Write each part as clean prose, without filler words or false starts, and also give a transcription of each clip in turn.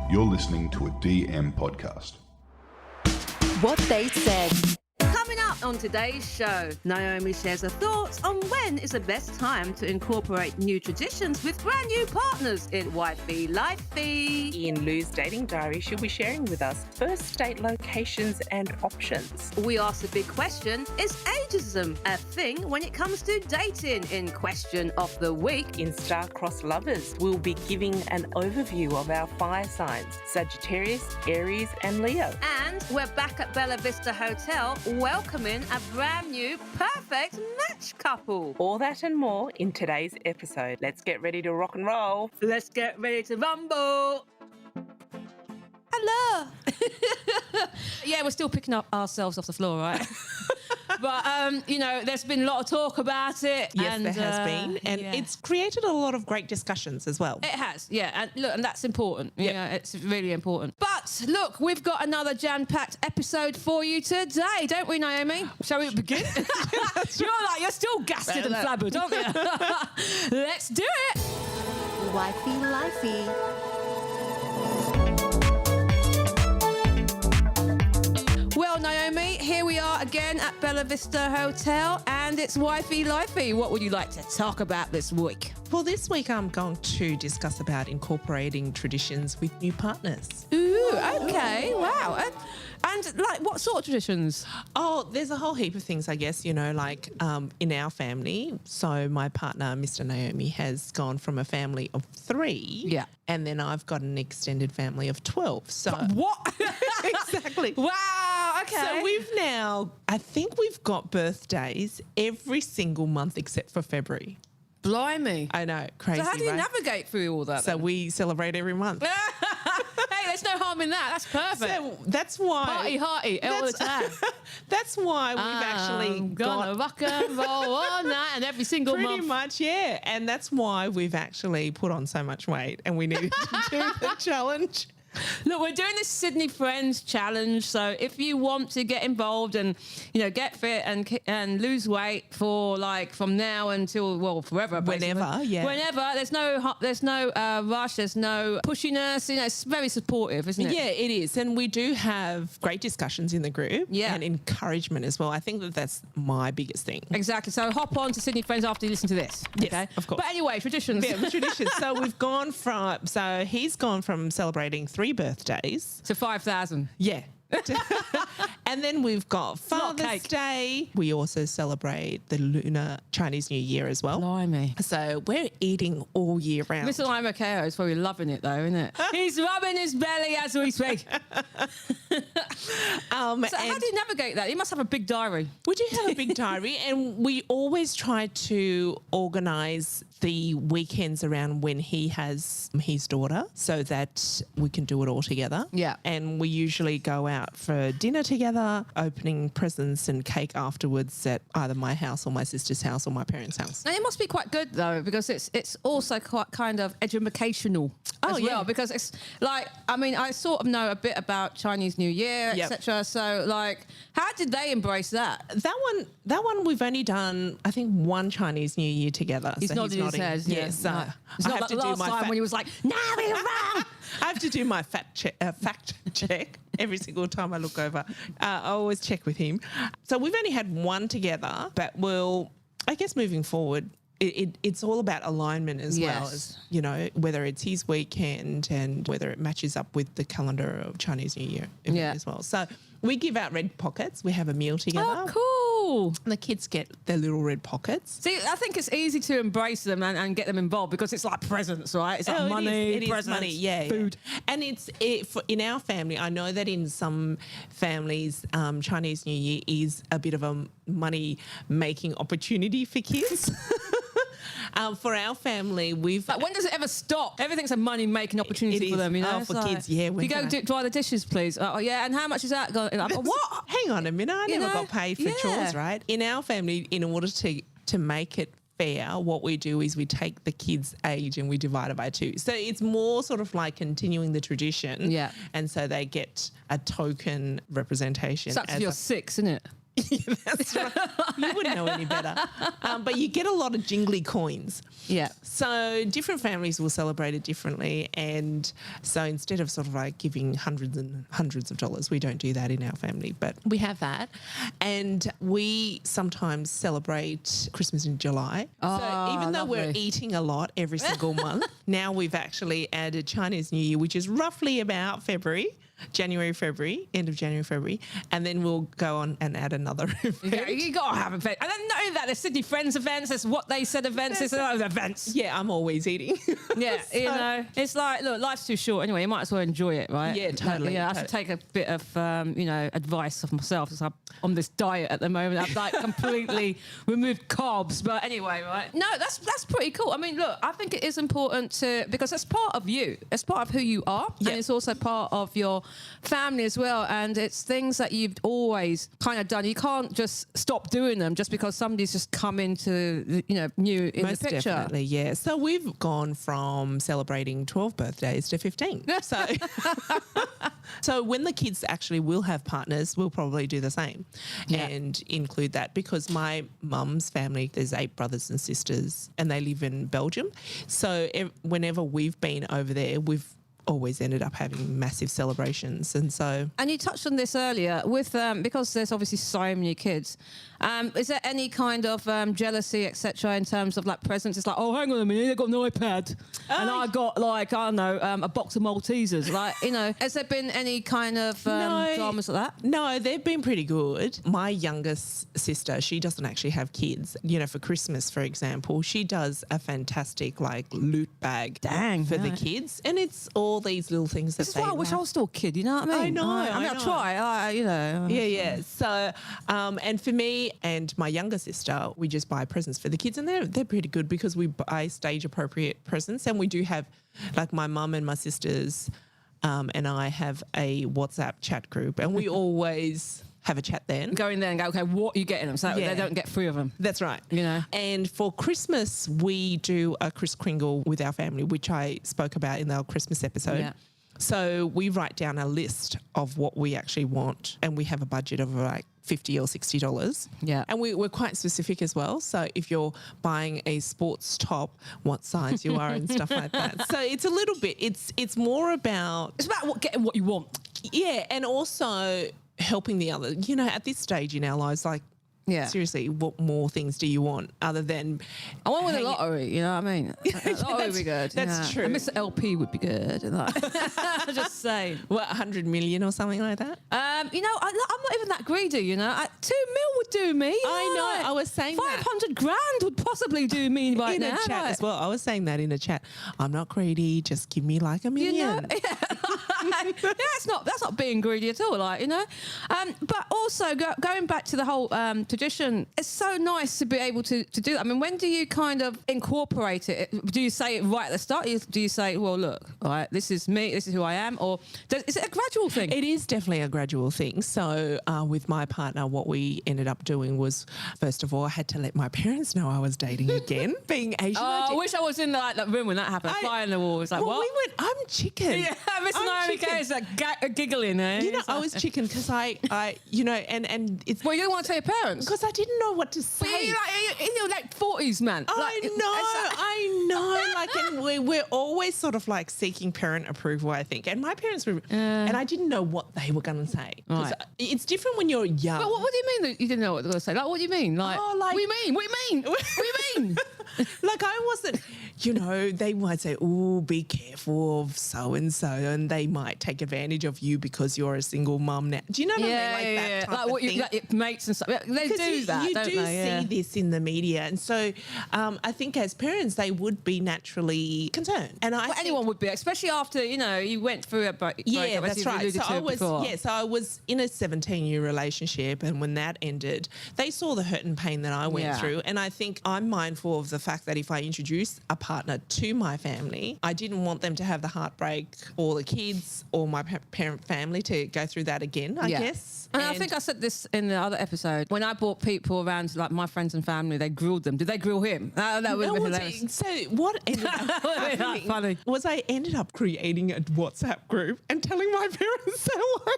You're listening to a DM podcast. What they said. Coming up on today's show, Naomi shares her thoughts on when is the best time to incorporate new traditions with brand new partners in Wifey Lifey. In Lou's dating diary, she'll be sharing with us first date locations and options. We ask the big question, is ageism a thing when it comes to dating? In question of the week. In Star-Crossed Lovers, we'll be giving an overview of our fire signs, Sagittarius, Aries and Leo. And we're back at Bella Vista Hotel welcoming a brand new perfect match couple. All that and more in today's episode. Let's get ready to rock and roll. Let's get ready to rumble. Hello. Yeah, we're still picking up ourselves off the floor, right? But, there's been a lot of talk about it. Yes, and, there has been. And it's created a lot of great discussions as well. It has, yeah. And look, and that's important. Yep. Yeah, it's really important. But look, we've got another jam-packed episode for you today, don't we, Naomi? Shall we begin? You're still gasted and flabbered, aren't you? Let's do it. Wifey Lifey. Well, Naomi, here we are again at Bella Vista Hotel, and it's Wifey Lifey. What would you like to talk about this week? Well, this week I'm going to discuss about incorporating traditions with new partners. Ooh, okay, wow. And like, what sort of traditions? Oh, there's a whole heap of things, I guess, in our family. So my partner, Mr. Naomi, has gone from a family of 3. Yeah. And then I've got an extended family of 12. So What? exactly. Wow, okay. So I think we've got birthdays every single month except for February. Blimey. I know, crazy, So how do you right? navigate through all that? So we celebrate every month. Hey, there's no harm in that. That's perfect. So that's why Party hearty all the time. That's why we've actually gonna rock and roll all night and every single pretty month. much, yeah. And that's why we've actually put on so much weight and we needed to do the challenge. Look, we're doing this Sydney Friends Challenge, so if you want to get involved and get fit and lose weight for from now until forever, basically. Whenever, there's no rush, there's no pushiness. It's very supportive, isn't it? Yeah, it is, and we do have great discussions in the group, Yeah. and encouragement as well. I think that's my biggest thing. Exactly. So hop on to Sydney Friends after you listen to this. Yes, okay? of course. But anyway, traditions. Yeah, the traditions. So he's gone from celebrating 3 birthdays to 5,000. Yeah. And then we've got not Father's cake. Day. We also celebrate the Lunar Chinese New Year as well. Blimey. So we're eating all year round. Mr. Lima Ko is probably loving it though, isn't it? He's rubbing his belly as we speak. So how do you navigate that? You must have a big diary. We do have a big diary, and we always try to organise the weekends around when he has his daughter so that we can do it all together. Yeah. And we usually go out for dinner together, opening presents and cake afterwards at either my house or my sister's house or my parents' house. Now, it must be quite good though, because it's also quite kind of educational as well. Because it's I sort of know a bit about Chinese New Year, Yep. etc. So how did they embrace that? That one we've only done, I think, one Chinese New Year together. He's nodding his head. Yeah, so no. It's I not have like to the do last my time when he was like, "No, we're wrong." I have to do my fact check every single time I look over. I always check with him. So we've only had one together, but I guess moving forward, it's all about alignment as well as, whether it's his weekend and whether it matches up with the calendar of Chinese New Year as well. So we give out red pockets. We have a meal together. Oh, cool. And the kids get their little red pockets. See, I think it's easy to embrace them and get them involved because it's like presents, right? It's like money, it is presents, money, yeah, food. Yeah. And in our family, I know that in some families, Chinese New Year is a bit of a money-making opportunity for kids. For our family, But when does it ever stop? Everything's a money-making opportunity for them, Oh, It's for kids, yeah. You go dry the dishes, please. Oh, yeah, and how much is that? What? Hang on a minute. I never got paid for chores, right? In our family, in order to make it fair, what we do is we take the kids' age and we divide it by 2. So it's more sort of like continuing the tradition. Yeah. And so they get a token representation. Sucks if you're 6, isn't it? That's right. You wouldn't know any better. But you get a lot of jingly coins. Yeah. So different families will celebrate it differently. And so instead of sort of like giving hundreds and hundreds of dollars, we don't do that in our family. But we have that. And we sometimes celebrate Christmas in July. So even though we're eating a lot every single month, now we've actually added Chinese New Year, which is roughly about January, February, end of January, February, and then we'll go on and add another event. Yeah, you got to have events. And then know that there's Sydney Friends events, there's What They Said events, there's other events. Yeah, I'm always eating. Yeah, so, you know, it's like, look, life's too short anyway. You might as well enjoy it, right? Yeah, totally. Yeah, I have to take a bit of, advice of myself because I'm on this diet at the moment. I've like completely removed carbs. But anyway, right? No, that's pretty cool. I mean, look, I think it is important because that's part of you. It's part of who you are. Yep. And it's also part of your family as well, and it's things that you've always kind of done. You can't just stop doing them just because somebody's just come into new in Most the picture. Definitely, yeah. So we've gone from celebrating 12 birthdays to 15. So when the kids actually will have partners, we'll probably do the same and include that, because my mum's family, there's 8 brothers and sisters, and they live in Belgium. So whenever we've been over there, we've always ended up having massive celebrations. And you touched on this earlier with because there's obviously so many kids, is there any kind of jealousy, etc., in terms of like presents? It's like, oh, hang on a minute, they got an iPad and I got like, I don't know, a box of Maltesers. Like, has there been any kind of dramas like that? No, they've been pretty good. My youngest sister, she doesn't actually have kids. For Christmas, for example, she does a fantastic like loot bag for the kids, and it's all these little things that this is why I wish I was still a kid, you know what I mean? I mean, I'll try, Yeah. So, and for me and my younger sister, we just buy presents for the kids, and they're pretty good because we buy stage appropriate presents, and we do have, like, my mum and my sisters and I have a WhatsApp chat group, and we always have a chat then. Go in there and go, okay, what are you getting them? So they don't get 3 of them. That's right. And for Christmas, we do a Kris Kringle with our family, which I spoke about in our Christmas episode. Yeah. So we write down a list of what we actually want, and we have a budget of like $50 or $60. Yeah. And we're quite specific as well. So if you're buying a sports top, what size you are and stuff like that. So it's a little bit, it's more about... It's about getting what you want. Yeah, and also helping the other. At this stage in our lives, like, seriously, what more things do you want other than... I want with a lottery, you know what I mean? Lottery would be good. That's true. A Mr. LP would be good. Just saying. What, 100 million or something like that? I'm not even that greedy, 2 mil would do me. I know. I was saying 500 grand would possibly do me right now. In a chat as well. I was saying that in a chat. I'm not greedy. Just give me like $1 million. That's not being greedy at all, but also going back to the whole tradition, it's so nice to be able to do that. I mean, when do you kind of incorporate it? Do you say it right at the start? Do you say, well, look, all right, this is me, this is who I am? Or is it a gradual thing? It is definitely a gradual thing. So with my partner, what we ended up doing was, first of all, I had to let my parents know I was dating again, being Asian. I wish I was in that room when that happened, fly in the wall. It's like, what? We went, I'm chicken. Yeah, Miss Naomi is giggling there. I was chicken because I and it's... Well, you don't want to tell your parents? Because I didn't know what to say. But you're in your 40s, man. I know. Like, and we're always sort of like seeking parent approval, I think. And my parents were, and I didn't know what they were going to say. Right. It's different when you're young. But what do you mean that you didn't know what they were going to say? Like, what do you mean? Like, what do you mean? What do you mean? What do you mean? Like, I wasn't, they might say, oh, be careful of so-and-so, and they might take advantage of you because you're a single mum now. Do you know what I mean? Like that type of thing. Like mates and stuff. They do that, don't they? You do see this in the media. And so I think as parents, they would be naturally concerned. And anyone would be, especially after, you went through a breakup. Yeah, that's right. So I was in a 17-year relationship, and when that ended, they saw the hurt and pain that I went through. And I think I'm mindful of the fact that if I introduce a partner to my family, I didn't want them to have the heartbreak or the kids or my parent family to go through that again, I guess. And I think I said this in the other episode. When I brought people around, like my friends and family, they grilled them. Did they grill him? That would have been hilarious. So what ended up happening funny was I ended up creating a WhatsApp group and telling my parents hello.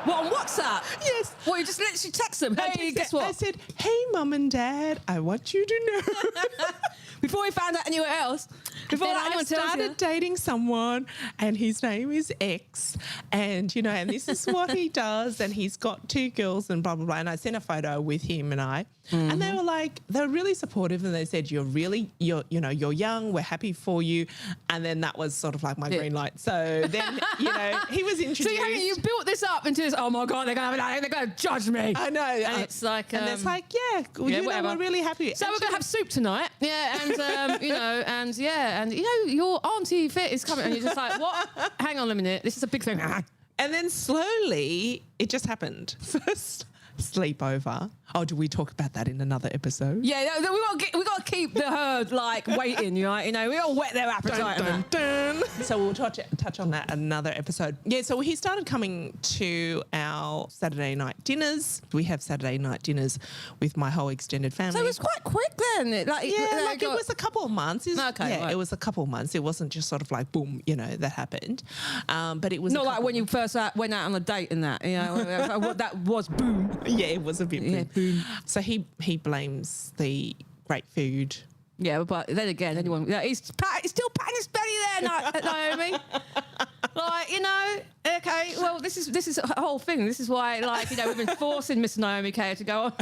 What, on WhatsApp? Yes. Well, you just literally text them. Hey, guess what? I said, hey, Mum and Dad, I want you to know. Before we found out anywhere else. Before I anyone tells you. started dating someone and his name is X and, you know, and this is what he does and he's got 2 girls and blah, blah, blah. And I sent a photo with him and I. Mm-hmm. And they were like, they're really supportive and they said, you're young, we're happy for you. And then that was sort of like my green light. So then, you know, he was introduced. So you built this up into this, oh my God, they're going to judge me. I know. And it's like... and it's like, we're really happy. So we're going to have soup tonight. Yeah, and, your Auntie Fit is coming. And you're just like, what? Hang on a minute. This is a big thing. And then slowly it just happened. First sleepover. Oh, do we talk about that in another episode? Yeah, we got to keep the herd like waiting, right? You know, we got to whet their appetite. Dun, dun, dun. So we'll touch on that in another episode. Yeah, so he started coming to our Saturday night dinners. We have Saturday night dinners with my whole extended family. So it was quite quick then. It was a couple of months. It was a couple of months. It wasn't just sort of like boom, you know, that happened. But it was not like when you first went out on a date and that. You know, that was boom. Yeah, it was a bit boom. Boom. So he blames the great food. Yeah, but then again, he's still patting his belly there, Naomi. Like, you know, okay, well, this is a whole thing. This is why, like, you know, we've been forcing Miss Naomi K to go on.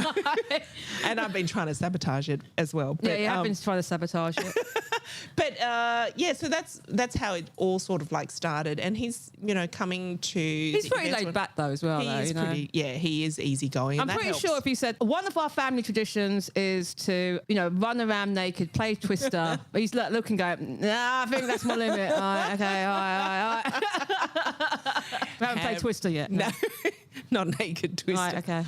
And I've been trying to sabotage it as well. But, you have been trying to sabotage it. But, so that's how it all sort of, like, started. And he's, you know, coming to... He's pretty laid back, though, as well, he is easygoing. I'm pretty sure if you said, one of our family traditions is to, you know, run around naked, play Twister. He's looking, going, nah, I think that's my limit. All right, okay, all right. We haven't played Twister yet. No, not naked Twister. Right, okay.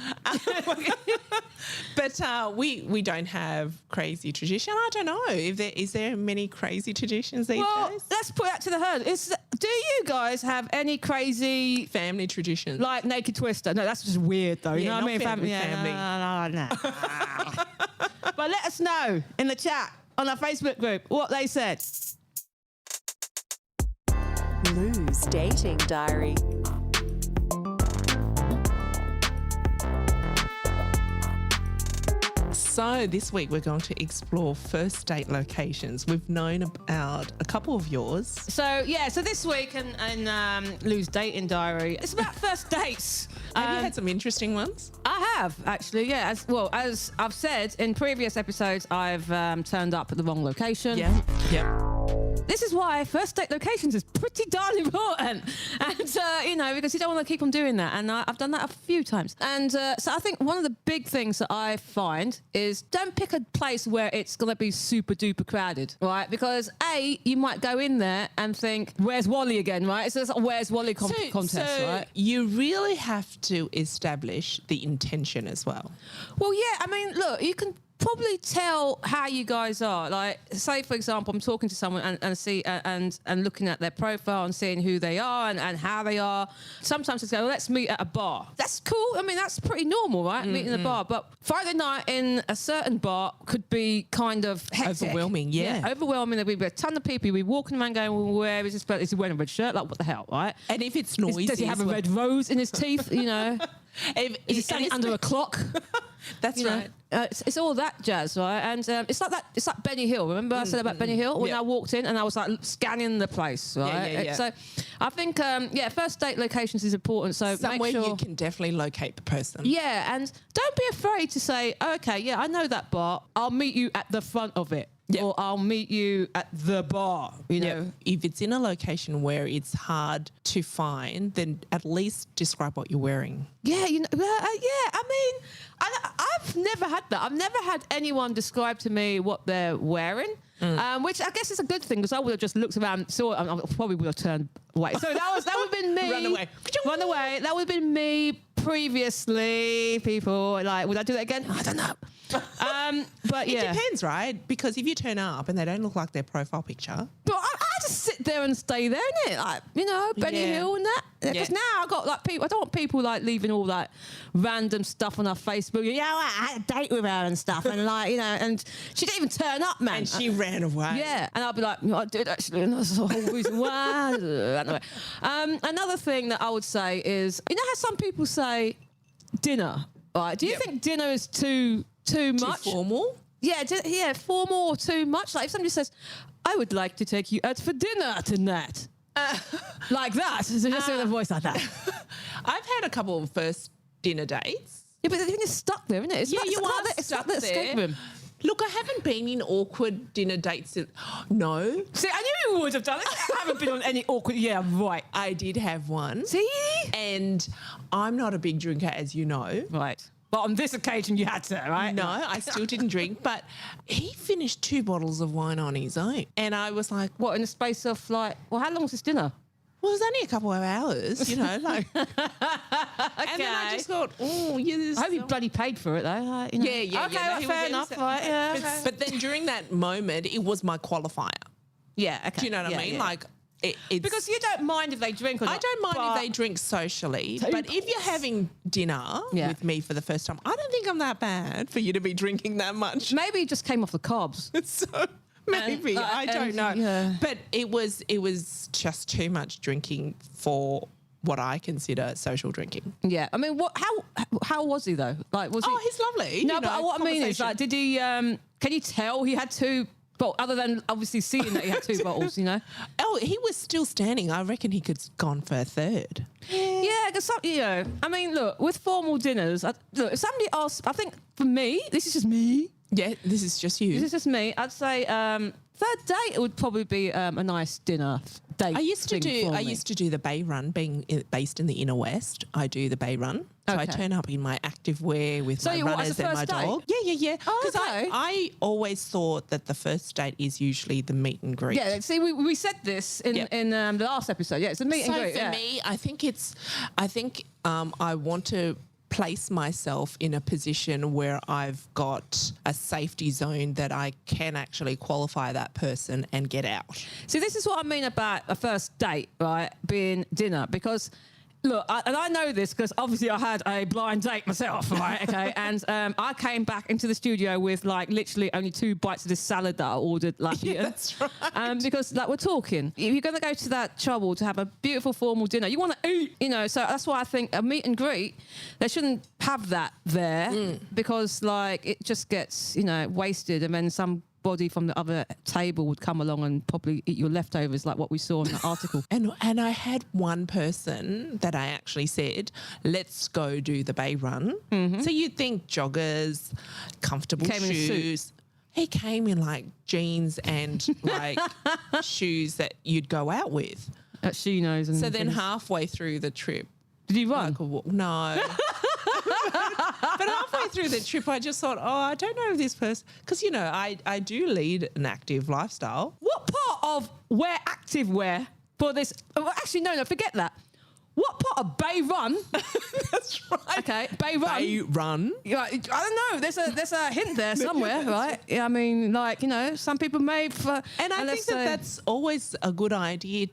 But we don't have crazy tradition. I don't know. Is there many crazy traditions these days? Let's put that to the herd. Do you guys have any crazy family traditions? Like naked Twister? No, that's just weird though. You know what I mean? Family. No. But let us know in the chat on our Facebook group what they said. Lou's dating diary. So this week we're going to explore first date locations. We've known about a couple of yours. So this week in Lou's dating diary, it's about first dates. Have you had some interesting ones? I have, actually, yeah. As I've said in previous episodes, I've turned up at the wrong location. Yeah. This is why first date locations is pretty darn important. And, because you don't want to keep on doing that. And I've done that a few times. And so I think one of the big things that I find is don't pick a place where it's going to be super duper crowded, right? Because you might go in there and think, where's Wally again, right? So it's a where's Wally contest, right? You really have to establish the intention as well. Well, yeah, I mean, look, you can probably tell how you guys are. Like, say for example, I'm talking to someone and looking at their profile and seeing who they are and how they are. Sometimes I go, well, let's meet at a bar. That's cool. I mean, that's pretty normal, right? Mm-hmm. Meeting in a bar. But Friday night in a certain bar could be kind of hectic. Overwhelming, yeah. Overwhelming. There'd be a ton of people. You'd be walking around going, well, where is this? Is he wearing a red shirt? Like, what the hell, right? And if it's noisy, does he have a red rose in his teeth? You know. Is he standing under a clock? That's right. It's all that jazz, right? And it's like that. It's like Benny Hill. Remember I said about Benny Hill when I walked in and I was like scanning the place, right? Yeah. So I think first date locations is important. So somewhere make sure you can definitely locate the person. Yeah, and don't be afraid to say, okay, yeah, I know that bar. I'll meet you at the front of it. Yep. Or I'll meet you at the bar, you know. Yep. If it's in a location where it's hard to find, then at least describe what you're wearing. Yeah, I mean, I've never had that. I've never had anyone describe to me what they're wearing, which I guess is a good thing because I would have just looked around, saw it, and I probably would have turned away. So that would have been me. Run away. That would have been me previously. People, like, would I do that again? I don't know. But yeah. It depends, right? Because if you turn up and they don't look like their profile picture. But I just sit there and stay there, innit? Like, you know, Benny Hill and that. Because now I got like people, I don't want people like leaving all like random stuff on our Facebook. Yeah, I had a date with her and stuff. And like, you know, and she didn't even turn up, man. And she ran away. Yeah. And I'll be like, I did actually. And that's the whole reason why. Anyway. Another thing that I would say is, you know how some people say dinner, right? Do you think dinner is too much? Too formal? Yeah, formal or too much. Like if somebody says, I would like to take you out for dinner tonight. Like that. So just in a voice like that. I've had a couple of first dinner dates. Yeah, but the thing is stuck there, isn't it? It's Yeah, like, you are it's stuck like the escape there. room. Look, I haven't been in awkward dinner dates. No. See, I knew you would have done it. I haven't been on any awkward. Yeah, right. I did have one. See? And I'm not a big drinker, as you know. Right. But on this occasion, you had to, right? No, I still didn't drink. But he finished 2 bottles of wine on his own. And I was like, What, in the space of like, well, how long was this dinner? well, it was only a couple of hours, you know, like. And then I just thought, oh, yes. I hope you bloody paid for it, though. Like, you know. Yeah. Okay, no, well, he fair was enough. innocent. Right, yeah. Okay. But then during that moment, it was my qualifier. Yeah, okay. Do you know what I mean? Yeah. Like, it's. Because you don't mind if they drink or not. I don't mind but if they drink socially, Two but if you're having dinner Yeah. with me for the first time, I don't think I'm that bad for you to be drinking that much. Maybe it just came off the carbs. So maybe I don't know, yeah. but it was just too much drinking for what I consider social drinking. Yeah, I mean, how was he though? Like, was he? Oh, he's lovely. No, you know, but what I mean is, like, did he? Can you tell he had 2? But other than obviously seeing that he had 2 bottles, you know. Oh, he was still standing. I reckon he could have gone for a third. Yeah, because you know, I mean, look, with formal dinners, look, if somebody asks, I think for me, this is just me. Yeah, this is just you. This is just me. I'd say third date would probably be a nice dinner date. I used to do the Bay Run, being based in the inner west. I do the Bay Run. So I Okay. turn up in my active wear with So my you what, as runners a and my first date? dog. Yeah. Oh, Because okay. I always thought that the first date is usually the meet and greet. Yeah, see, we said this in Yep. in the last episode. Yeah, it's a meet and So greet. for Yeah. me, I think I want to place myself in a position where I've got a safety zone that I can actually qualify that person and get out. See, this is what I mean about a first date, right? Being dinner, because look, I know this because obviously I had a blind date myself, right? Okay, and I came back into the studio with like literally only 2 bites of this salad that I ordered last year. That's right. Because like we're talking, if you're going to go to that trouble to have a beautiful formal dinner, you want to eat, you know. So that's why I think a meet and greet, they shouldn't have that there because like it just gets, you know, wasted, and then some body from the other table would come along and probably eat your leftovers, like what we saw in the article. And I had one person that I actually said, let's go do the Bay Run. Mm-hmm. So you'd think joggers, comfortable Came in a suit. shoes. He came in like jeans and like shoes that you'd go out with. At she knows. And So then things. halfway through the trip, Did you run? no. But halfway through the trip, I just thought, I don't know if this person, because, you know, I do lead an active lifestyle. What part of active wear for this? Oh, actually, no, forget that. What part of Bay Run? That's right. Okay, Bay Run. Bay Run. Yeah, I don't know. There's a hint there somewhere, right? Yeah, I mean, like, you know, some people may. And I think that's always a good idea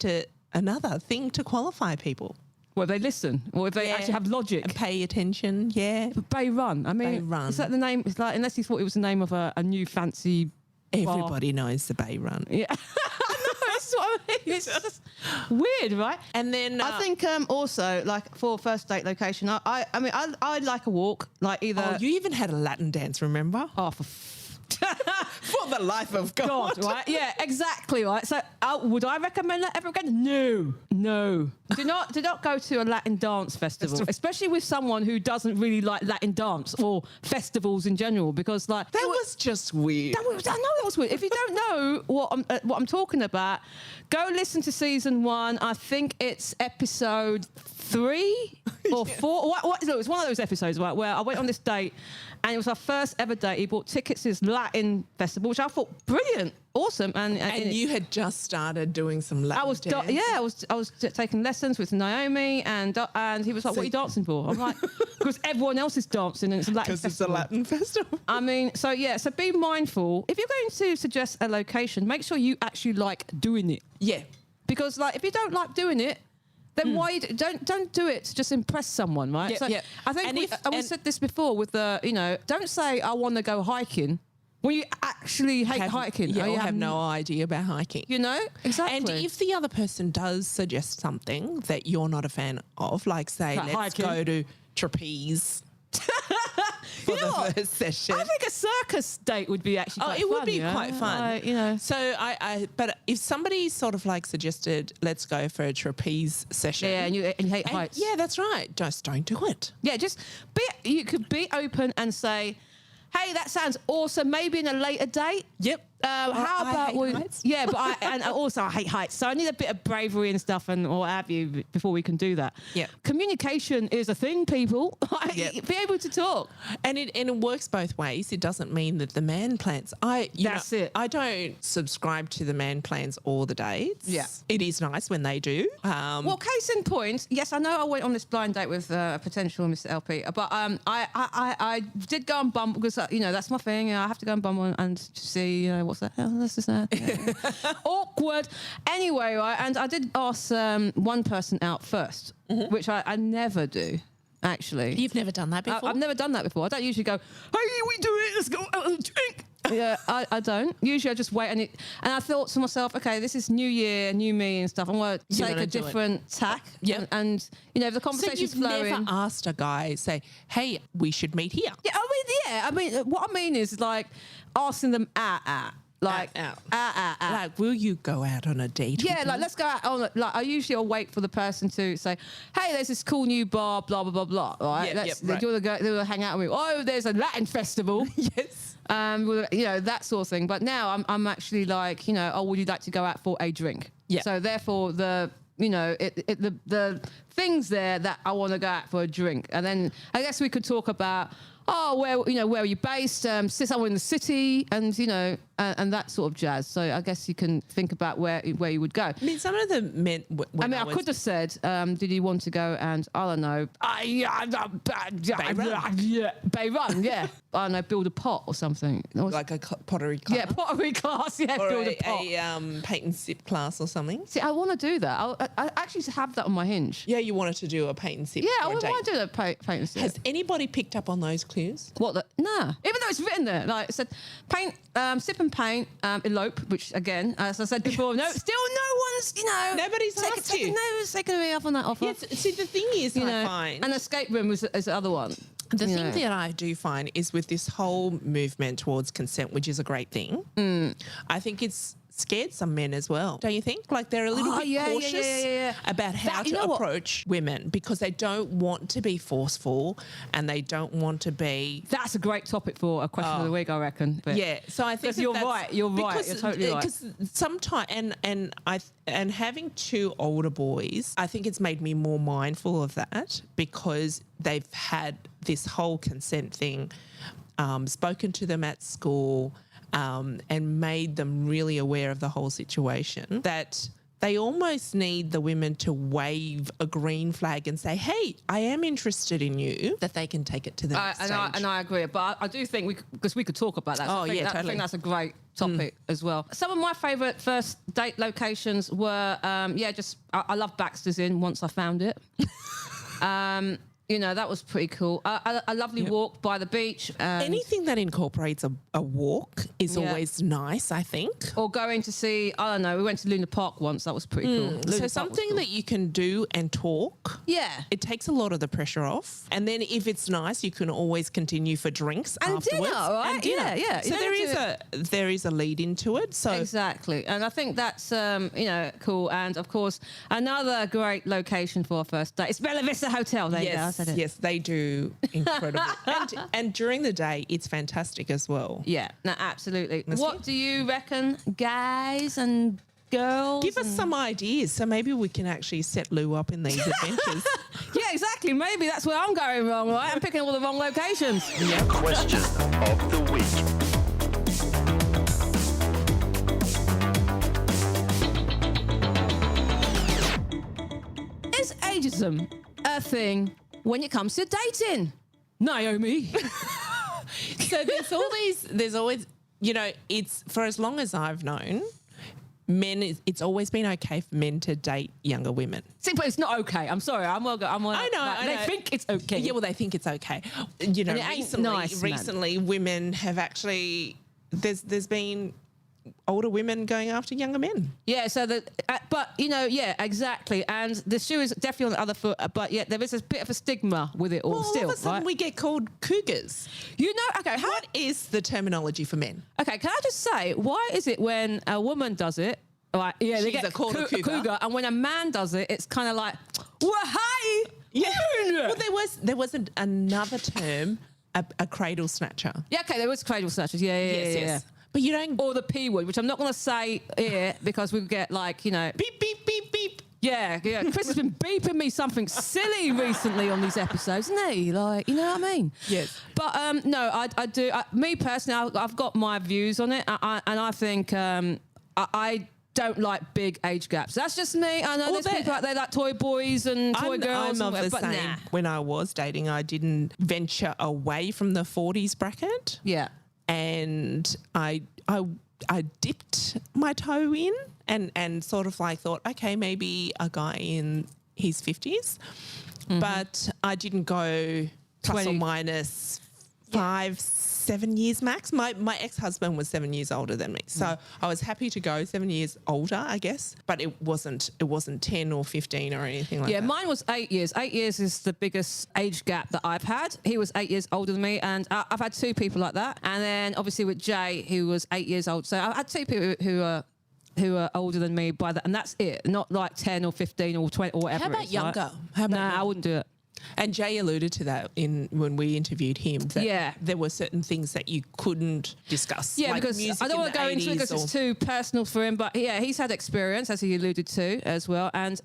another thing to qualify people. Well, they listen, or if they actually have logic. And pay attention, yeah. Bay Run. I mean, Bay Run. is that the name? It's like, unless he thought it was the name of a new fancy bar. Everybody knows the Bay Run. Yeah. That's what I mean. It's just weird, right? And then I think also, like, for first date location, I mean, I like a walk, like either. you even had a Latin dance, remember? Oh, For the life of God. right? Yeah, exactly, right. So, would I recommend that ever again? No. Do not go to a Latin dance festival, especially with someone who doesn't really like Latin dance or festivals in general, because like That was just weird. I know that was weird. If you don't know what I'm talking about, go listen to season 1. I think it's episode 3 or 4. What? It was one of those episodes, right, where I went on this date, and it was our first ever date. He bought tickets to his Latin festival, which I thought brilliant, awesome. And you had just started doing some Latin dance. I was taking lessons with Naomi, and he was like, "What are you dancing for?" I'm like, "Because everyone else is dancing, and it's a Latin festival." Because it's a Latin festival. I mean, so be mindful. If you're going to suggest a location, make sure you actually like doing it. Yeah. Because like if you don't like doing it, then why don't do it to just impress someone, right? Yep, so yep. I think we said this before with the, don't say I want to go hiking when you actually hate hiking. Yeah, or you have no idea about hiking. Exactly. And if the other person does suggest something that you're not a fan of, like say, let's hiking. go to trapeze for the first session. I think a circus date would be actually quite fun. Would be quite fun. Like, So but if somebody sort of like suggested, let's go for a trapeze session. Yeah, and you hate heights. Yeah, that's right. Just don't do it. Yeah, you could be open and say, hey, that sounds awesome. Maybe in a later date. Yep. How about we? Heights. Yeah, but I hate heights, so I need a bit of bravery and stuff, and or have you before we can do that. Yeah. Communication is a thing, people. Yep. Be able to talk, and it works both ways. It doesn't mean that the man plans. That's it. I don't subscribe to the man plans all the dates. Yeah. It is nice when they do. Well, case in point, yes, I know I went on this blind date with a potential Mr. LP, but I did go and bump because that's my thing. I have to go and bump and see what's that? Oh, this is awkward. Anyway, right, and I did ask one person out first, which I never do. Actually, You've never done that before? I've never done that before. I don't usually go, hey, we do it. Let's go out and drink. Yeah, I don't. Usually I just wait and I thought to myself, okay, this is new year, new me and stuff. I'm going to take a different tack. Yeah. And if the conversation's so you've flowing. never asked a guy, say, hey, we should meet here. Yeah, I mean, what I mean is like asking them Like, Like, will you go out on a date? Yeah, with like, me? let's go out on, I usually will wait for the person to say, hey, there's this cool new bar, blah, blah, blah, blah, right? Yep, right. Do you want to go hang out with me? Oh, there's a Latin festival. Yes. That sort of thing. But now I'm actually like, would you like to go out for a drink? Yeah. So therefore the things there that I want to go out for a drink. And then I guess we could talk about, where are you based? Somewhere in the city, and and that sort of jazz. So I guess you can think about where you would go. I mean, some of the men. I could have said, did you want to go and I don't know, Bay Run, yeah. I don't know, build a pot or something. Like a pottery class. Yeah, pottery class. Yeah, or build a pot. a paint and sip class or something. See, I want to do that. I actually have that on my hinge. Yeah, you wanted to do a paint and sip. Yeah, I for a want date. to do a paint and sip. Has anybody picked up on those clues? What the? Nah. Even though it's written there, like it said, paint, sip and paint, elope, which again, as I said before, still no one's, Nobody's asked you. No, taking me up on that offer. Yes, see, the thing is, I find... An escape room is the other one. The thing that I do find is with this whole movement towards consent, which is a great thing, I think it's scared some men as well, don't you think? Like they're a little bit cautious about how to approach women because they don't want to be forceful and they don't want to be... That's a great topic for a question of the week, I reckon. But yeah, so I think you're right, you're totally right. Because sometimes, and having two older boys, I think it's made me more mindful of that because they've had this whole consent thing, spoken to them at school, and made them really aware of the whole situation, that they almost need the women to wave a green flag and say, hey, I am interested in you, that they can take it to the next stage. And I agree. But I do think, because we could talk about that. So totally. I think that's a great topic as well. Some of my favourite first date locations were, I love Baxter's Inn once I found it. That was pretty cool. A lovely walk by the beach. Anything that incorporates a walk is always nice, I think. Or going to see, I don't know, we went to Luna Park once. That was pretty cool. So something that you can do and talk. Yeah. It takes a lot of the pressure off. And then if it's nice, you can always continue for drinks and afterwards. Dinner, right? And dinner. Yeah. So there is a lead into it. So exactly. And I think that's, cool. And, of course, another great location for a first date. It's Bella Vista Hotel. There you go. I said it. Yes, they do incredible. and during the day, it's fantastic as well. Yeah, no, absolutely. What do you reckon, guys and girls? Give us some ideas so maybe we can actually set Lou up in these adventures. Yeah, exactly. Maybe that's where I'm going wrong, right? I'm picking all the wrong locations. Question of the week. is ageism a thing when it comes to dating? Naomi. So there's always, it's for as long as I've known, it's always been okay for men to date younger women. See, but it's not okay. I'm sorry. I know. They think it's okay. Yeah, well, they think it's okay. Recently, women have actually, there's been older women going after younger men. Yeah, so exactly. And the shoe is definitely on the other foot, but yet there is a bit of a stigma with it all still. All of a sudden we get called cougars. What is the terminology for men? Okay, can I just say, why is it when a woman does it, like, yeah, they get called a cougar, and when a man does it, it's kind of like, well, hi. Yeah. Well, there was another term, a cradle snatcher. Yeah, okay, there was cradle snatchers. Yeah. But you don't... Or the P word, which I'm not going to say here because we get beep, beep, beep, beep. Yeah. Chris has been beeping me something silly recently on these episodes, isn't he? Like, you know what I mean? Yes. But no, I do. Me personally, I've got my views on it, and I think I don't like big age gaps. That's just me. I know there's people out there like toy boys and toy girls. I'm of the same. Nah. When I was dating, I didn't venture away from the 40s bracket. Yeah. And I dipped my toe in and sort of like thought, okay, maybe a guy in his 50s, but I didn't go plus or minus 5-7 years max. My ex-husband was 7 years older than me, so I was happy to go 7 years older, I guess, but it wasn't 10 or 15 or anything like that. Yeah, mine was 8 years. 8 years is the biggest age gap that I've had. He was 8 years older than me, and I've had two people like that. And then obviously with Jay, who was 8 years old. So I had two people who are older than me by that, and that's it. Not like 10 or 15 or 20 or whatever. How about younger? Right? How about I wouldn't do it. And Jay alluded to that when we interviewed him. That there were certain things that you couldn't discuss. Yeah, like because I don't want to go into it because it's too personal for him. But yeah, he's had experience, as he alluded to as well. And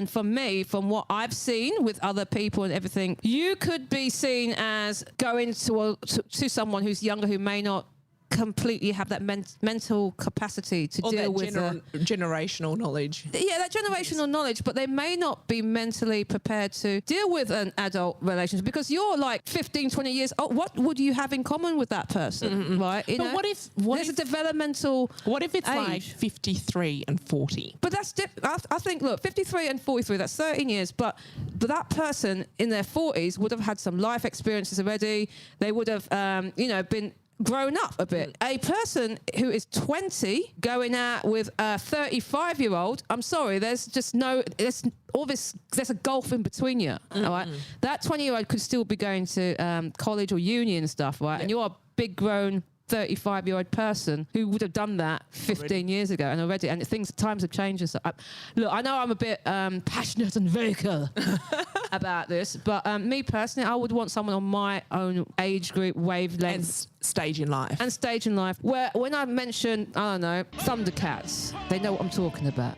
for me, from what I've seen with other people and everything, you could be seen as going to someone who's younger who may not completely have that mental capacity to deal with generational knowledge. Yeah, that generational knowledge, but they may not be mentally prepared to deal with an adult relationship because you're like 15, 20 years old. What would you have in common with that person, right? But what if there's a developmental What if it's age. like 53 and 40? But that's I think, look, 53 and 43, that's 13 years, but that person in their 40s would have had some life experiences already. They would have, been grown up a bit. A person who is 20 going out with a 35-year-old, I'm sorry, there's a gulf in between you, all right? That 20-year-old could still be going to college or uni and stuff, right? Yep. And you're a big grown 35-year-old person who would have done that 15 years ago and times have changed and stuff. Look, I know I'm a bit passionate and vocal about this, but me personally, I would want someone on my own age group, wavelength. And stage in life. Where when I mention, I don't know, Thundercats, they know what I'm talking about.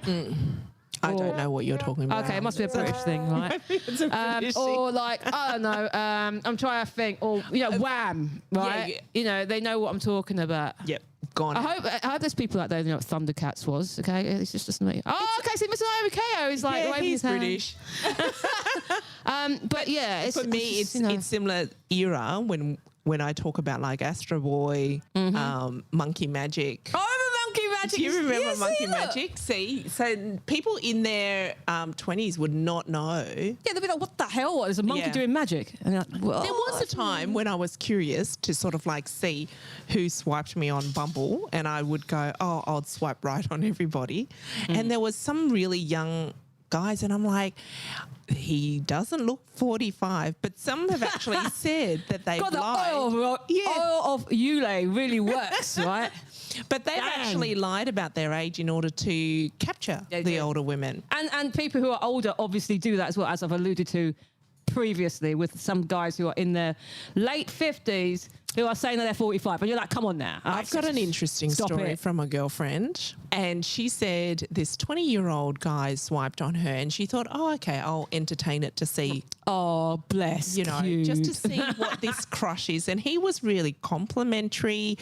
I don't know what you're talking about. Okay, it must be a British thing, right? It's a British thing. Or like, I don't know, I'm trying to think, or, Wham, right? Yeah. They know what I'm talking about. Yep, gone. I hope there's people out there who know what Thundercats was, okay? It's just me. Oh, okay, see, Mr. Naomi KO is like, yeah, he's British. But yeah, it's, for me, it's similar era when I talk about like Astro Boy, Monkey Magic. Oh, I remember Monkey Magic. Do you remember Monkey Magic? See, so people in their 20s would not know. Yeah, they'd be like, what the hell? There's a monkey doing magic. And they're like, well, there was a time when I was curious to sort of like see who swiped me on Bumble, and I would go, oh, I'll swipe right on everybody. And there was some really young guys, and I'm like, he doesn't look 45, but some have actually said that they lied. The oil of Yule really works, right? But they've actually lied about their age in order to capture the older women. And people who are older obviously do that as well, as I've alluded to previously with some guys who are in their late 50s who are saying that they're 45, and you're like, come on now. I've got an interesting story from a girlfriend, and she said this 20-year-old guy swiped on her, and she thought, oh, okay, I'll entertain it to see. Oh, bless just to see what this crush is. And he was really complimentary,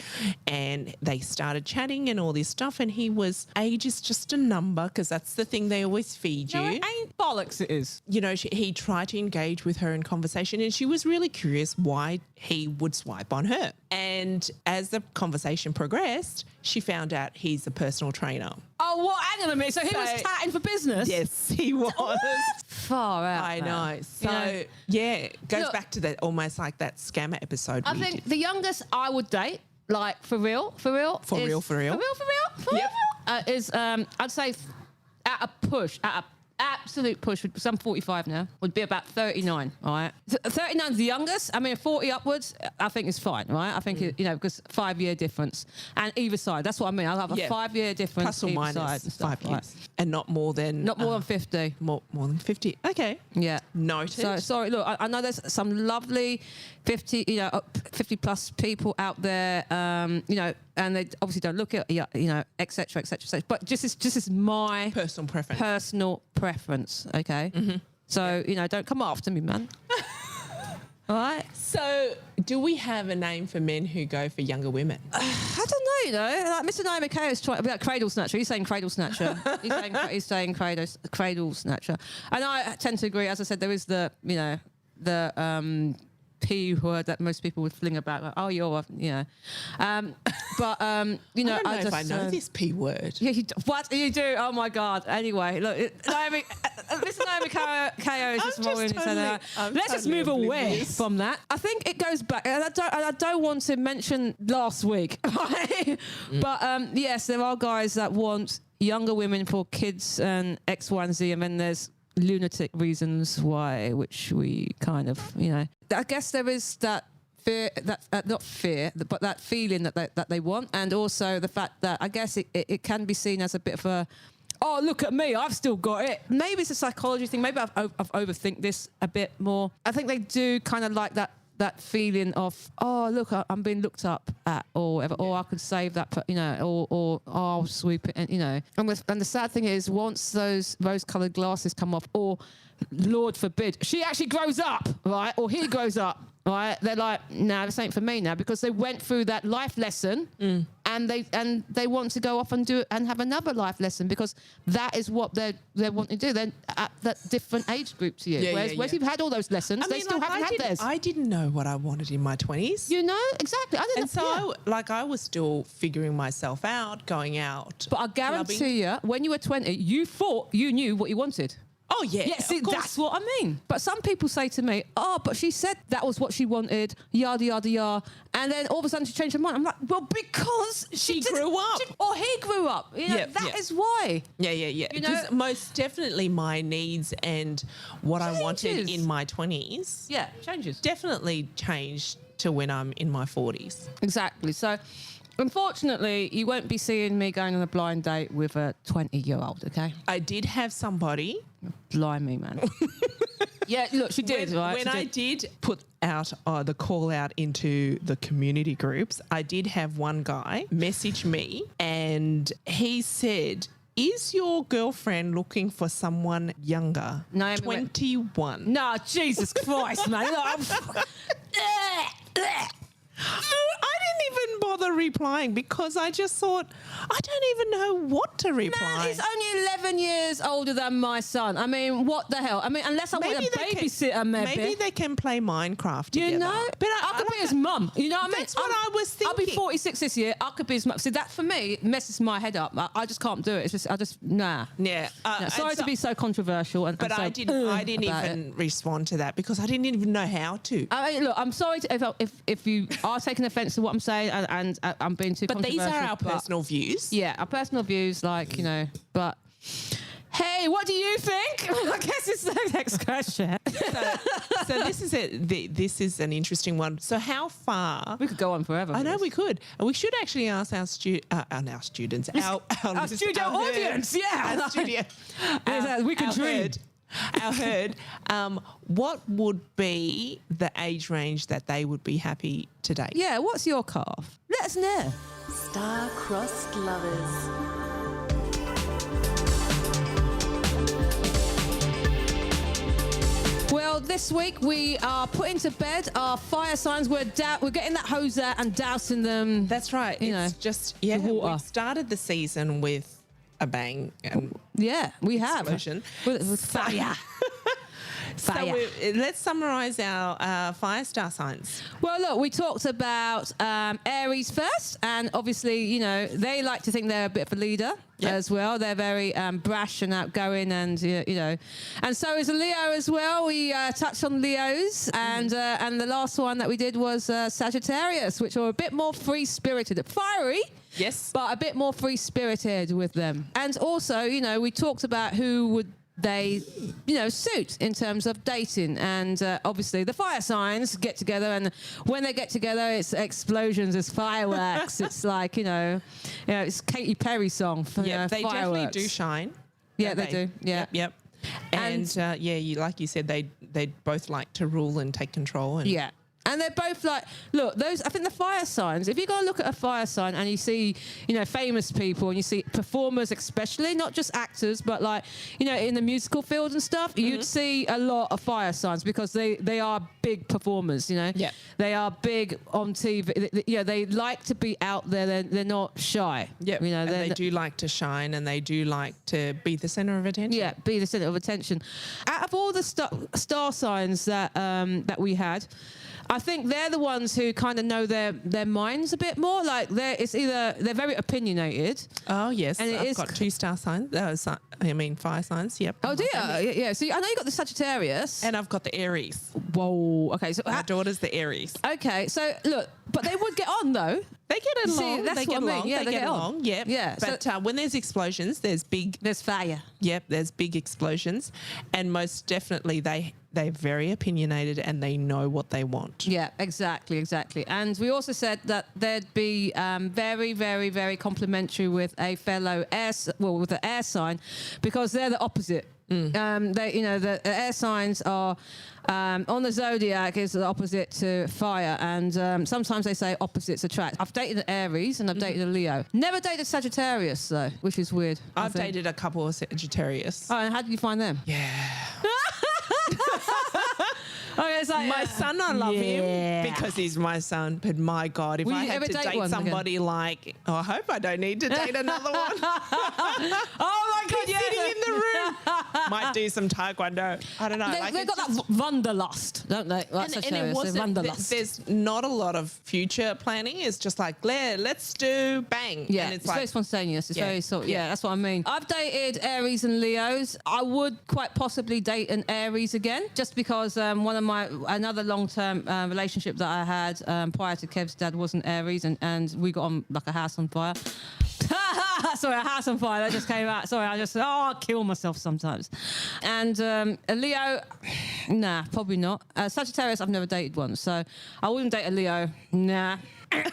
and they started chatting and all this stuff, and he was, age is just a number, because that's the thing they always feed you. No, it ain't bollocks, it is. You know, he tried to engage with her in conversation, and she was really curious why he would swipe on her. And as the conversation progressed, she found out he's a personal trainer. Oh, what? Hang on a minute. So he was tatting for business? Yes, he was. Far out. I know. So, it goes back to that, almost like that scammer episode. I think the youngest I would date, like for real, is I'd say at a push, at a absolute push, because I'm 45 now, would be about 39, all right? 39 is the youngest. I mean, 40 upwards, I think is fine, right? I think, because 5-year difference. And either side, that's what I mean. I'll have a 5-year difference plus or minus side and stuff, 5 years. Right? And not more than... Not more than 50. More than 50. Okay. Yeah. Noted. So, sorry, look, I know there's some lovely 50 plus people out there, and they obviously don't look at, et cetera, et cetera, et cetera. But just as my personal preference, okay? Mm-hmm. So, don't come after me, man. All right? So, do we have a name for men who go for younger women? I don't know, like Mr. Naomi and Lou is trying about cradle snatcher. He's saying cradle snatcher. he's saying cradle snatcher. And I tend to agree. As I said, there is the P word that most people would fling about. Like, oh, you're, but I don't know if I know this P word. Yeah, what you do? Oh my God! Anyway, look, Mr. Naomi KO is just rolling his head out. Let's just move away from that. I think it goes back, and I don't want to mention last week, but yes, there are guys that want younger women for kids and X, Y, and Z, and then there's lunatic reasons why, which we kind of, I guess there is that fear, that not fear, but that feeling that they want, and also the fact that I guess it can be seen as a bit of a, oh, look at me, I've still got it. Maybe it's a psychology thing. Maybe I've overthink this a bit more. I think they do kind of like that feeling of, oh, look, I'm being looked up at, or whatever, or I could save that, or I'll sweep it, and and the sad thing is, once those rose-coloured glasses come off, or Lord forbid, she actually grows up, right, or he grows up, right, they're like, nah, this ain't for me now, because they went through that life lesson, and they want to go off and do it and have another life lesson, because that is what they want to do. They're at that different age group to you. Whereas you've had all those lessons, they still haven't had theirs. I didn't know what I wanted in my 20s. Exactly. I was still figuring myself out, going out. But I guarantee you, when you were 20, you thought you knew what you wanted. Oh, yeah. Yeah, see, that's what I mean. But some people say to me, oh, but she said that was what she wanted, yada, yada, yada. And then all of a sudden she changed her mind. I'm like, well, because she grew up. Or he grew up. That is why. Yeah. Because most definitely my needs and what I wanted in my 20s. Yeah, changes. Definitely changed to when I'm in my 40s. Exactly. So, unfortunately, you won't be seeing me going on a blind date with a 20-year-old, okay? I did have somebody. Blimey, man. Yeah, look, she did, right? When I did put out the call out into the community groups, I did have one guy message me, and he said, is your girlfriend looking for someone younger? No, 21. No, Jesus Christ, man. I didn't even bother replying, because I just thought, I don't even know what to reply. Man, he's only 11 years older than my son. I mean, what the hell? I mean, unless I want a babysitter, maybe they can play Minecraft together. But I could be his mum. You know what I mean? That's what I was thinking. I'll be 46 this year. I could be his mum. See, that for me messes my head up. I just can't do it. It's just, nah. Yeah. Sorry to be so controversial. But I didn't even respond to that, because I didn't even know how to. I mean, look, I'm sorry if you are taking offence to what I'm saying, and I'm being too controversial. But these are our personal views. Yeah, our personal views, but hey, what do you think? I guess it's the next question. So this is it. This is an interesting one. So how far... We could go on forever. I know we could. And we should actually ask our students, our studio audience, yeah. Our studio. We could dream. our herd, what would be the age range that they would be happy to date? Yeah, what's your calf? Let us know. Star-crossed lovers. Well, this week we are putting to bed our fire signs. We're getting that hose out and dousing them. That's right. You Just water. we've started the season with a bang and Yeah, we have. explosion. With fire. So Fire. let's summarise our fire star signs. Well, look, we talked about Aries first, and obviously, you know, they like to think they're a bit of a leader as well. They're very brash and outgoing, and you know, and so is a Leo as well. We touched on Leos, and the last one that we did was Sagittarius, which are a bit more free-spirited, fiery. Yes. But a bit more free-spirited with them. And also, you know, we talked about who would they, you know, suit in terms of dating. And obviously the fire signs get together, and when they get together, it's explosions, it's fireworks. It's like, you know, it's Katy Perry song for Yeah, they fireworks. definitely do shine. Yeah, don't they do. Yeah. Yep. And like you said, they both like to rule and take control. And Yeah. And they're both like, look, those, I think the fire signs, if you go and look at a fire sign and you see, you know, famous people and you see performers especially, not just actors, but like, you know, in the musical field and stuff, you'd see a lot of fire signs because they are big performers, you know. Yeah. They are big on TV. You know, they like to be out there. They're not shy. Yeah, You know, and they do like to shine, and they do like to be the centre of attention. Yeah, be the centre of attention. Out of all the star signs that we had, I think they're the ones who kind of know their minds a bit more. Like they're very opinionated. Oh yes, And I've got 2 star signs. Fire signs. Yep. Oh dear, yeah. So I know you got the Sagittarius. And I've got the Aries. Whoa. Okay. So My daughter's the Aries. okay. So look, but they would get on though. They get along. See, that's they what get I mean. along. Yeah, they they get get on. along. Yep. Yeah, But when there's explosions, there's big. There's fire. Yep. There's big explosions, and most definitely they're very opinionated and they know what they want. Yeah, exactly. And we also said that they'd be very, very, very complimentary with a fellow with the air sign, because they're the opposite. They, you know, the air signs are on the zodiac is the opposite to fire, and sometimes they say opposites attract. I've dated an Aries and I've dated a Leo. Never dated Sagittarius though, which is weird. I've dated a couple of Sagittarius. Oh, and how did you find them? Yeah. Okay, it's like My son, I love Yeah. him because he's my son. But my God, if Will I you had ever to date date one somebody like, I hope I don't need to date another one. Oh my God, He's sitting in the room. Might do some taekwondo. I don't know. They've got that wanderlust, don't they? Like and it Sagittarius, wasn't, wanderlust. there's not a lot of future planning. It's just like, let's do bang. Yeah, and it's very spontaneous. It's Yeah, very sort. yeah. Yeah, that's what I mean. I've dated Aries and Leos. I would quite possibly date an Aries again, just because another long-term relationship that I had prior to Kev's dad was an Aries, and we got on like a house on fire. Sorry, a house on fire. That just came out. Sorry, I kill myself sometimes. And a Leo, nah, probably not. Sagittarius, I've never dated one, so I wouldn't date a Leo. Nah. You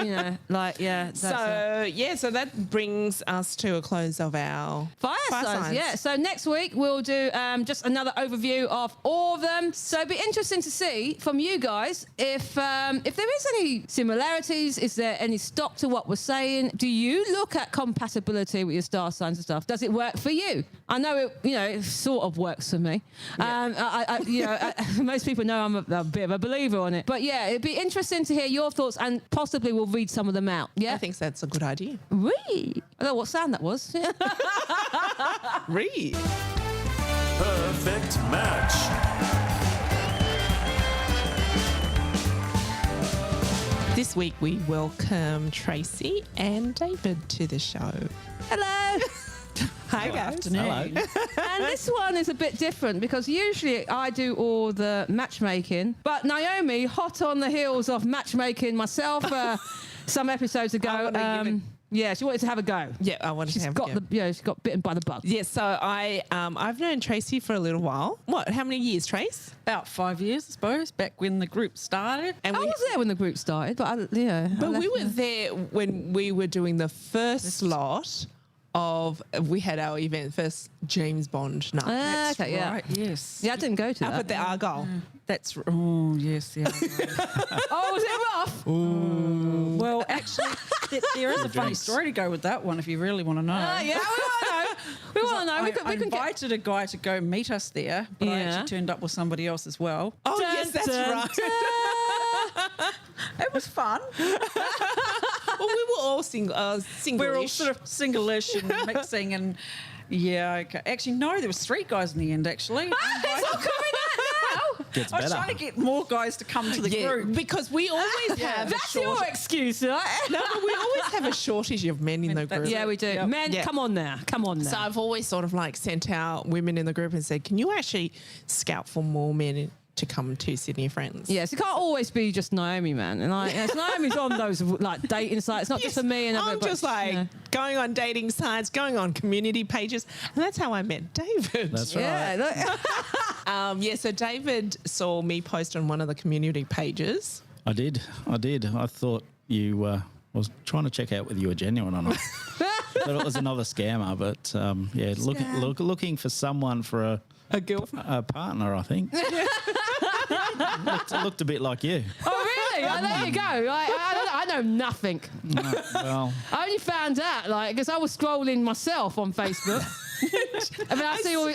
know, like, yeah. So that brings us to a close of our Fire signs, yeah. So next week we'll do just another overview of all of them. So it'd be interesting to see from you guys if there is any similarities. Is there any stock to what we're saying? Do you look at compatibility with your star signs and stuff? Does it work for you? I know it sort of works for me. Yeah. Most people know I'm a bit of a believer on it. But yeah, it'd be interesting to hear your thoughts, and possibly we'll read some of them out. Yeah, I think that's a good idea. Read. I don't know what sound that was. Read. Perfect match. This week we welcome Tracy and David to the show. Hello. Hi guys. Afternoon. And this one is a bit different because usually I do all the matchmaking, but Naomi, hot on the heels of matchmaking myself some episodes ago, she wanted to have a go. Yeah, I wanted to have a go. She got bitten by the bug. Yeah, so I've known Tracy for a little while. What? How many years, Trace? About 5 years, I suppose, back when the group started. And I was there when the group started, but we were there when we were doing the first lot we had our event first James Bond night. That's okay, yeah. Right, yes. Yeah, I didn't go to Up that. at the Argyle. Yes, yeah. Right. Oh, was it rough? Well, actually, there is a funny story to go with that one if you really want to know. Yeah, we want to know. We want to know. I invited a guy to go meet us there, but I actually turned up with somebody else as well. Oh, yes, that's right. It was fun. Well, we were all single-ish. We were all sort of single-ish and mixing and, yeah, okay. Actually, no, there was 3 guys in the end, actually. It's not coming out now. Gets I was better. trying to get more guys to come to the group. because we always have a That's your excuse, right? No, but we always have a shortage of men in the group. Yeah, we do. Yep. Men, Yeah. come on now. Come on now. So I've always sort of like sent out women in the group and said, can you actually scout for more men to come to Sydney Friends? Yes, it can't always be just Naomi, man. And like, Naomi's on those like dating sites, not just for me and I'm just like going on dating sites, going on community pages, and that's how I met David. That's right. Yeah, look, So David saw me post on one of the community pages. I did. I thought you was trying to check out whether you were genuine or not. Thought it was another scammer, but looking for someone for A girlfriend. a partner, I think. looked a bit like you. oh really? Oh, there you go. Like, I know nothing. No, well, I only found out like because I was scrolling myself on Facebook, and then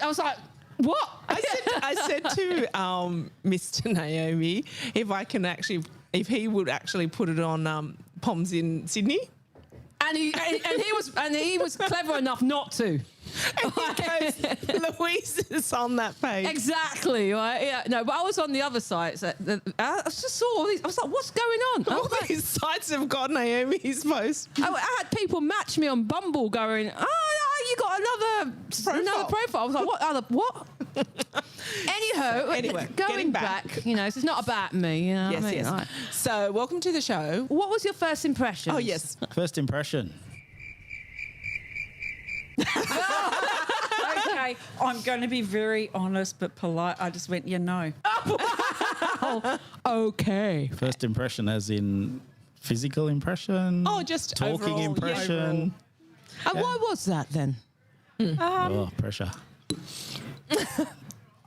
I was like, what? I said to Mr. Naomi if he would actually put it on Poms in Sydney. And he was clever enough not to. Louise is on that page. Exactly. Right? Yeah. No, but I was on the other sites. I just saw all these. I was like, what's going on? I All was like, these sites have got Naomi's post. I had people match me on Bumble going, oh, you got another profile. I was like, what? Anyway, going getting back, back. so it's not about me. You know Yes, what I mean? yes. Like, So welcome to the show. what was your first impression? Oh, yes. first impression. Okay, I'm going to be very honest but polite. I just went, no. Okay. First impression as in physical impression? Oh, just talking overall, impression? And why was that then? Oh, pressure.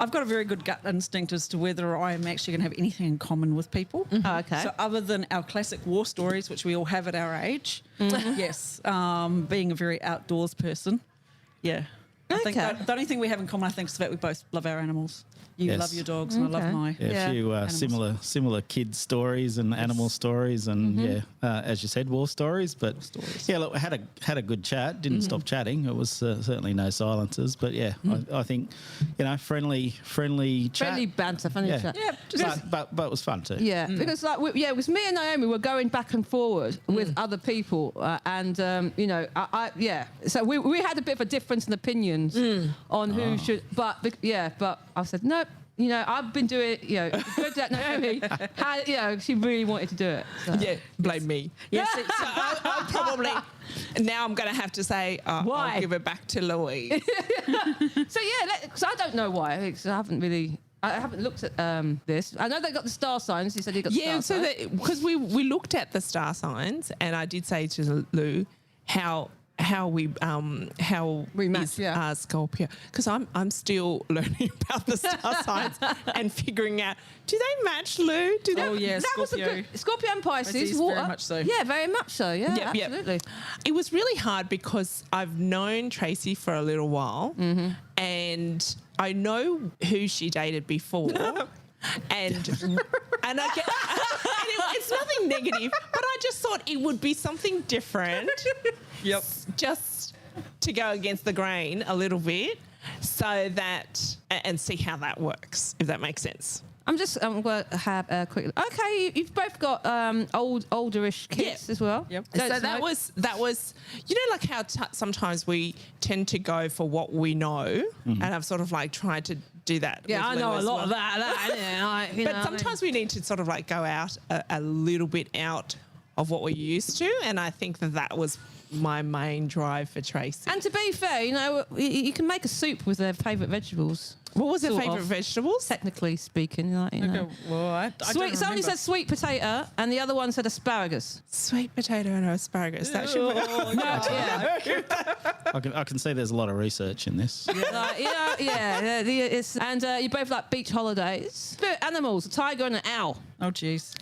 I've got a very good gut instinct as to whether I am actually going to have anything in common with people. Oh, okay. So other than our classic war stories, which we all have at our age, yes, being a very outdoors person, yeah. I think Okay. the only thing we have in common, I think, is that we both love our animals. You Yes. love your dogs and I love Okay. my... Yeah, a few animals. similar kid stories and animal stories, and as you said, war stories. But yeah, look, we had a good chat. Didn't stop chatting. It was certainly no silences, but yeah, I think friendly chat. Friendly banter, funny chat. Yeah, just but it was fun too. Yeah, because it was me and Naomi were going back and forward with other people, and so we had a bit of a difference in opinions on who should, but I said no. I've been doing good that Naomi had, she really wanted to do it. So. Yeah, blame me. yes, So I'll probably, now I'm going to have to say, Why? I'll give it back to Louise. So because I don't know why. 'Cause I haven't looked at this. I know they got the star signs. He said he got the Yeah, star so signs. because we looked at the star signs, and I did say to Lou how we match, is, yeah. Scorpio, because I'm still learning about the star signs and figuring out, do they match, Lou? Do they? Oh, yeah, That was a Scorpio. good Scorpio and Pisces. Pisces, water. very much so. Yeah, very much so. Yeah, Yep, yep. absolutely. It was really hard because I've known Tracy for a little while, and I know who she dated before. And I get, it's nothing negative, but I just thought it would be something different. Yep. Just to go against the grain a little bit, so that and see how that works, if that makes sense. I'm going to have a quick. Okay, you've both got olderish kids as well. Yep. So that was like how sometimes we tend to go for what we know, and I've sort of like tried to do that. Yeah, I with know Lou a as lot well. of that. But sometimes we need to sort of like go out a little bit out of what we're used to, and I think that was my main drive for Tracy. And to be fair, you can make a soup with their favourite vegetables. What was her Sort favourite of. vegetables? Technically speaking, like, you know. Okay, well, I don't Somebody remember. said sweet potato and the other one said asparagus. Sweet potato and asparagus. That should be. Yeah. I can see there's a lot of research in this. Like, it's, and you both like beach holidays. Spirit animals, a tiger and an owl. Oh, jeez.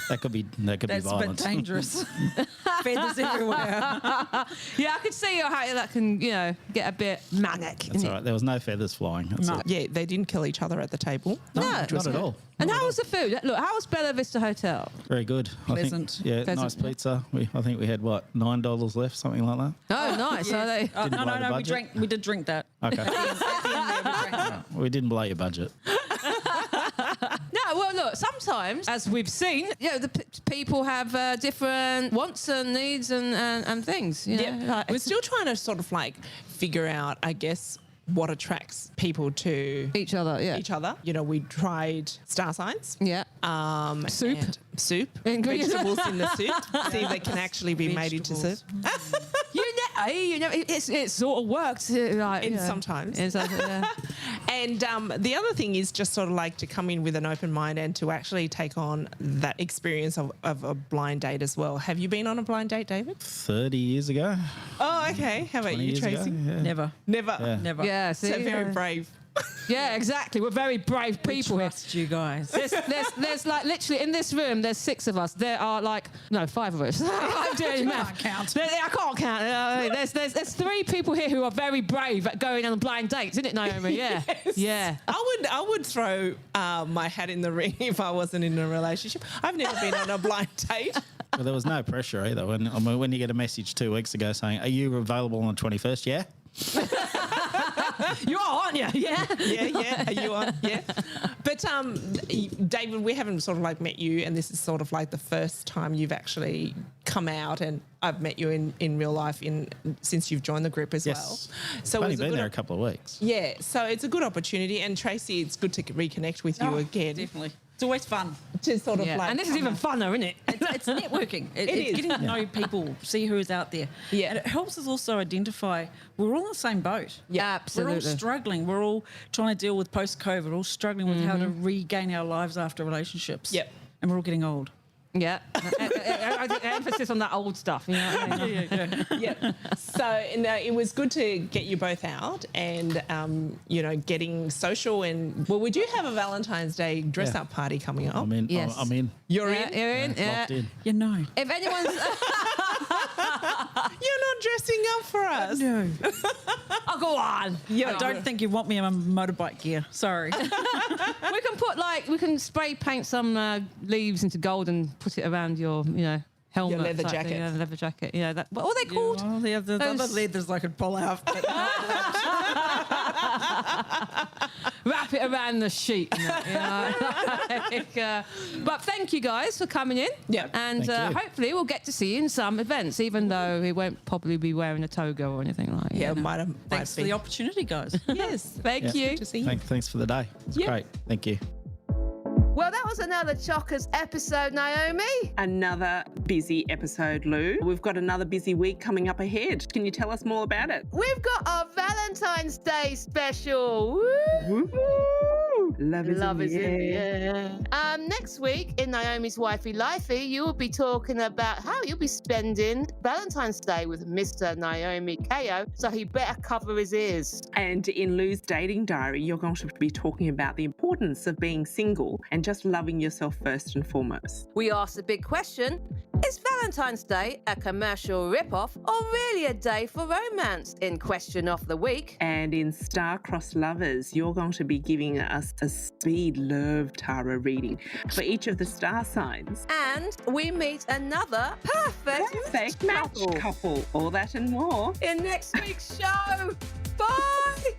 That could be That's a bit violence. dangerous. Feathers everywhere. Yeah, I could see how that can, get a bit manic. That's all right. There was no feathers flying. That's No. it. Yeah, they didn't kill each other at the table. No. Not at all. And how was the food? Look, how was Bella Vista Hotel? Very good. Pleasant. I think, Pleasant, nice pizza. I think we had $9 left, something like that. Oh, nice. So they... Oh, Didn't blow the no. budget? We did drink that. Okay. At the end there, we drank that. We didn't blow your budget. No, well, look, sometimes, as we've seen, the people have different wants and needs and things. We're still trying to sort of like figure out, I guess, what attracts people to each other, yeah. each other. We tried star signs. Yeah. Soup. Ingredients. Vegetables in the soup. See if they can actually be made into soup. It sort of works. Sometimes. Yeah. And the other thing is just sort of like to come in with an open mind and to actually take on that experience of a blind date as well. Have you been on a blind date, David? 30 years ago. Oh, okay. How about 20 you, years ago, Tracy? yeah. Never. Never. Yeah. Never. Yeah, see, So very brave. Yeah, exactly. We're very brave people here. Trust you guys. There's like literally in this room, there's 6 of us. There are 5 of us. I'm doing math. count. I can't count. There's 3 people here who are very brave at going on blind dates, isn't it, Naomi? Yeah. Yes. Yeah. I would throw my hat in the ring if I wasn't in a relationship. I've never been on a blind date. Well, there was no pressure either. When you get a message 2 weeks ago saying, "Are you available on the 21st?" Yeah. You are, aren't you? Yeah. Yeah. Are you on? Yeah. But David, we haven't sort of like met you, and this is sort of like the first time you've actually come out, and I've met you in real life since you've joined the group as well. So I've only it's been there a couple of weeks. Yeah. So it's a good opportunity, and Tracy, it's good to reconnect with you again. Definitely. It's always fun. To sort of like, And this is even funner, isn't it? It's networking. It's is. getting to know people, see who's out there. Yeah. And it helps us also identify we're all in the same boat. Yeah, We're absolutely. all struggling. We're all trying to deal with post-COVID. We're all struggling with how to regain our lives after relationships. Yep. And we're all getting old. Yeah. Emphasis on that old stuff. You know what I mean? Yeah. So it was good to get you both out and, getting social. And, well, we do have a Valentine's Day dress-up party coming up. I'm in. Yes. I'm in. You're Yeah, in? you're in. Yeah. Locked in. You know. If anyone's... You're not dressing up for us. No. Oh, go on. I don't think you want me in my motorbike gear. Sorry. We can spray paint some leaves into gold and put it around your, helmet. Your leather type thing, jacket. Yeah, the leather jacket. Yeah, that. What are they called? Well, the other Those- leathers I could pull out. But Wrap it around the sheet. And that, but thank you guys for coming in. Yeah. And Thank you. hopefully we'll get to see you in some events, even though he won't probably be wearing a toga or anything like that. Yeah, might thanks for be. the opportunity, guys. Yes. Thank you. Good to see you. Thanks for the day. It's great. Thank you. Well, that was another Chockers episode, Naomi. Another busy episode, Lou. We've got another busy week coming up ahead. Can you tell us more about it? We've got our Valentine's Day special. Woo! Love is in the air. Next week in Naomi's Wifey Lifey, you will be talking about how you'll be spending Valentine's Day with Mr. Naomi KO, so he better cover his ears. And in Lou's dating diary, you're going to be talking about the importance of being single and just loving yourself first and foremost. We asked the big question, is Valentine's Day a commercial rip-off or really a day for romance? In Question of the Week. And in Star-Crossed Lovers, you're going to be giving us a speed love tarot reading for each of the star signs. And we meet another perfect Match couple. All that and more. in next week's show. Bye!